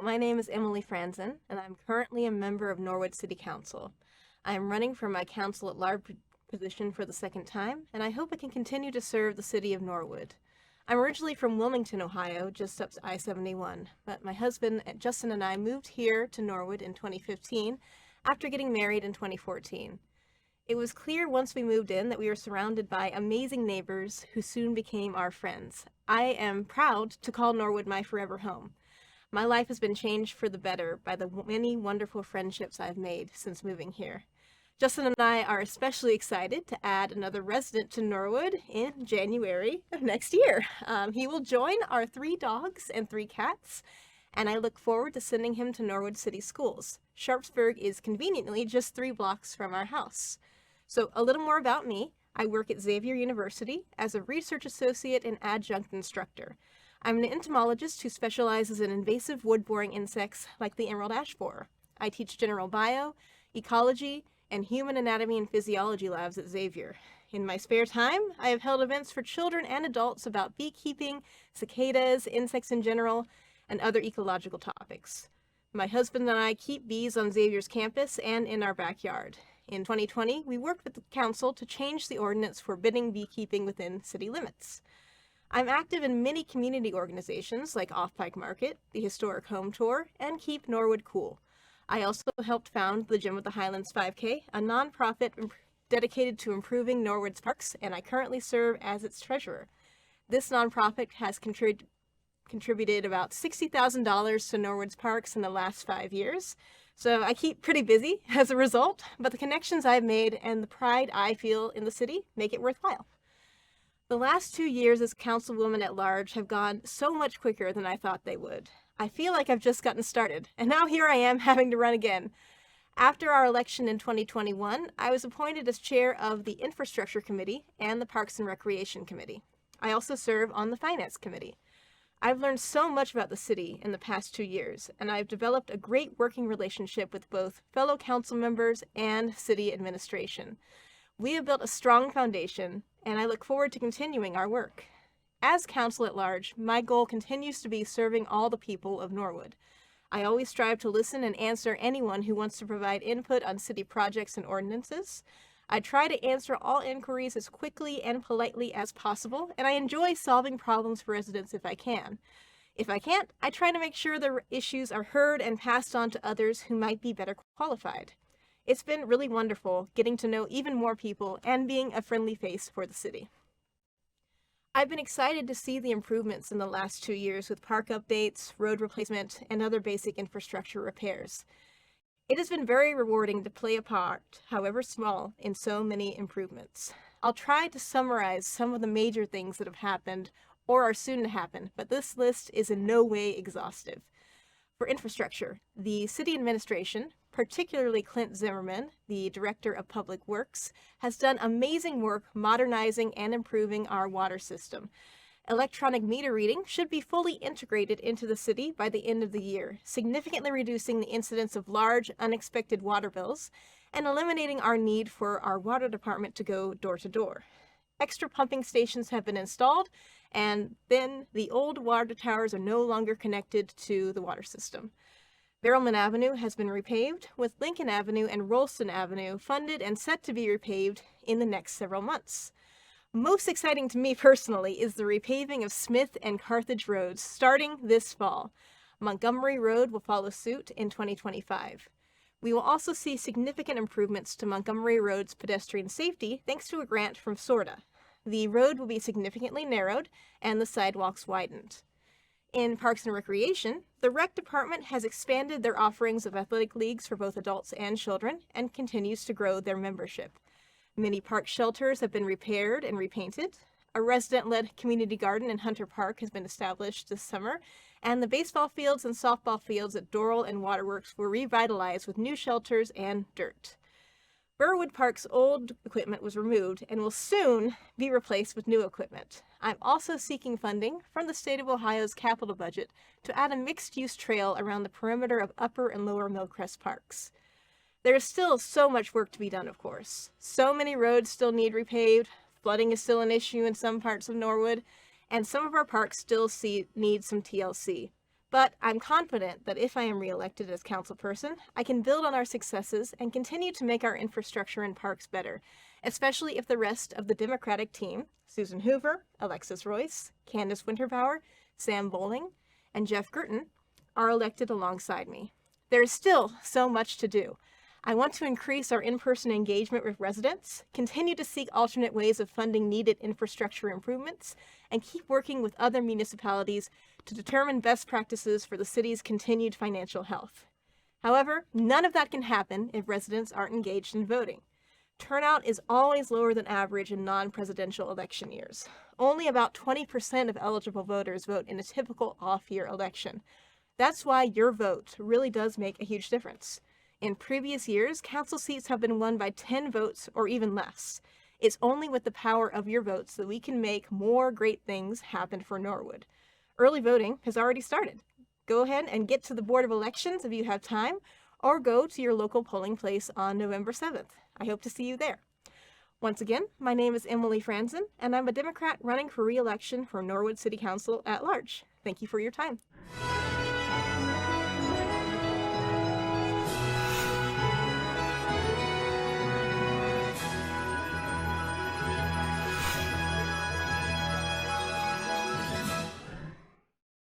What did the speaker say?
my name is Emily Franzen, and I'm currently a member of Norwood City Council. I am running for my council at large position for the second time, and I hope I can continue to serve the city of Norwood. I'm originally from Wilmington, Ohio, just up to I-71, but my husband, Justin, and I moved here to Norwood in 2015 after getting married in 2014. It was clear once we moved in that we were surrounded by amazing neighbors who soon became our friends. I am proud to call Norwood my forever home. My life has been changed for the better by the many wonderful friendships I've made since moving here. Justin and I are especially excited to add another resident to Norwood in January of next year. He will join our 3 dogs and 3 cats, and I look forward to sending him to Norwood City Schools. Sharpsburg is conveniently just 3 blocks from our house. So a little more about me. I work at Xavier University as a research associate and adjunct instructor. I'm an entomologist who specializes in invasive wood-boring insects like the emerald ash borer. I teach general bio, ecology, and human anatomy and physiology labs at Xavier. In my spare time, I have held events for children and adults about beekeeping, cicadas, insects in general, and other ecological topics. My husband and I keep bees on Xavier's campus and in our backyard. In 2020, we worked with the council to change the ordinance forbidding beekeeping within city limits. I'm active in many community organizations like Off-Pike Market, the Historic Home Tour, and Keep Norwood Cool. I also helped found the Gem of the Highlands 5K, a nonprofit dedicated to improving Norwood's parks, and I currently serve as its treasurer. This nonprofit has contributed about $60,000 to Norwood's parks in the last 5 years, so I keep pretty busy as a result, but the connections I've made and the pride I feel in the city make it worthwhile. The last 2 years as councilwoman at large have gone so much quicker than I thought they would. I feel like I've just gotten started, and now here I am having to run again. After our election in 2021, I was appointed as chair of the Infrastructure Committee and the Parks and Recreation Committee. I also serve on the Finance Committee. I've learned so much about the city in the past 2 years, and I've developed a great working relationship with both fellow council members and city administration. We have built a strong foundation, and I look forward to continuing our work. As council at large, my goal continues to be serving all the people of Norwood. I always strive to listen and answer anyone who wants to provide input on city projects and ordinances. I try to answer all inquiries as quickly and politely as possible, and I enjoy solving problems for residents if I can. If I can't, I try to make sure the issues are heard and passed on to others who might be better qualified. It's been really wonderful getting to know even more people and being a friendly face for the city. I've been excited to see the improvements in the last 2 years with park updates, road replacement, and other basic infrastructure repairs. It has been very rewarding to play a part, however small, in so many improvements. I'll try to summarize some of the major things that have happened or are soon to happen, but this list is in no way exhaustive. For infrastructure, the city administration, particularly Clint Zimmerman, the Director of Public Works, has done amazing work modernizing and improving our water system. Electronic meter reading should be fully integrated into the city by the end of the year, significantly reducing the incidence of large, unexpected water bills and eliminating our need for our water department to go door to door. Extra pumping stations have been installed, and then the old water towers are no longer connected to the water system. Barrelman Avenue has been repaved, with Lincoln Avenue and Rolston Avenue funded and set to be repaved in the next several months. Most exciting to me personally is the repaving of Smith and Carthage roads starting this fall. Montgomery Road will follow suit in 2025. We will also see significant improvements to Montgomery Road's pedestrian safety thanks to a grant from SORTA. The road will be significantly narrowed and the sidewalks widened. In Parks and Recreation, the Rec Department has expanded their offerings of athletic leagues for both adults and children and continues to grow their membership. Many park shelters have been repaired and repainted. A resident-led community garden in Hunter Park has been established this summer, and the baseball fields and softball fields at Doral and Waterworks were revitalized with new shelters and dirt. Burwood Park's old equipment was removed and will soon be replaced with new equipment. I'm also seeking funding from the state of Ohio's capital budget to add a mixed-use trail around the perimeter of Upper and Lower Millcrest Parks. There is still so much work to be done, of course. So many roads still need repaved, flooding is still an issue in some parts of Norwood, and some of our parks still need some TLC. But I'm confident that if I am reelected as councilperson, I can build on our successes and continue to make our infrastructure and parks better, especially if the rest of the Democratic team, Susan Hoover, Alexis Royce, Candace Winterbauer, Sam Bowling, and Jeff Gurton, are elected alongside me. There is still so much to do. I want to increase our in-person engagement with residents, continue to seek alternate ways of funding needed infrastructure improvements, and keep working with other municipalities to determine best practices for the city's continued financial health. However, none of that can happen if residents aren't engaged in voting. Turnout is always lower than average in non-presidential election years. Only about 20% of eligible voters vote in a typical off-year election. That's why your vote really does make a huge difference. In previous years, council seats have been won by 10 votes or even less. It's only with the power of your votes that we can make more great things happen for Norwood. Early voting has already started. Go ahead and get to the Board of Elections if you have time, or go to your local polling place on November 7th. I hope to see you there. Once again, my name is Emily Franzen, and I'm a Democrat running for re-election for Norwood City Council at large. Thank you for your time.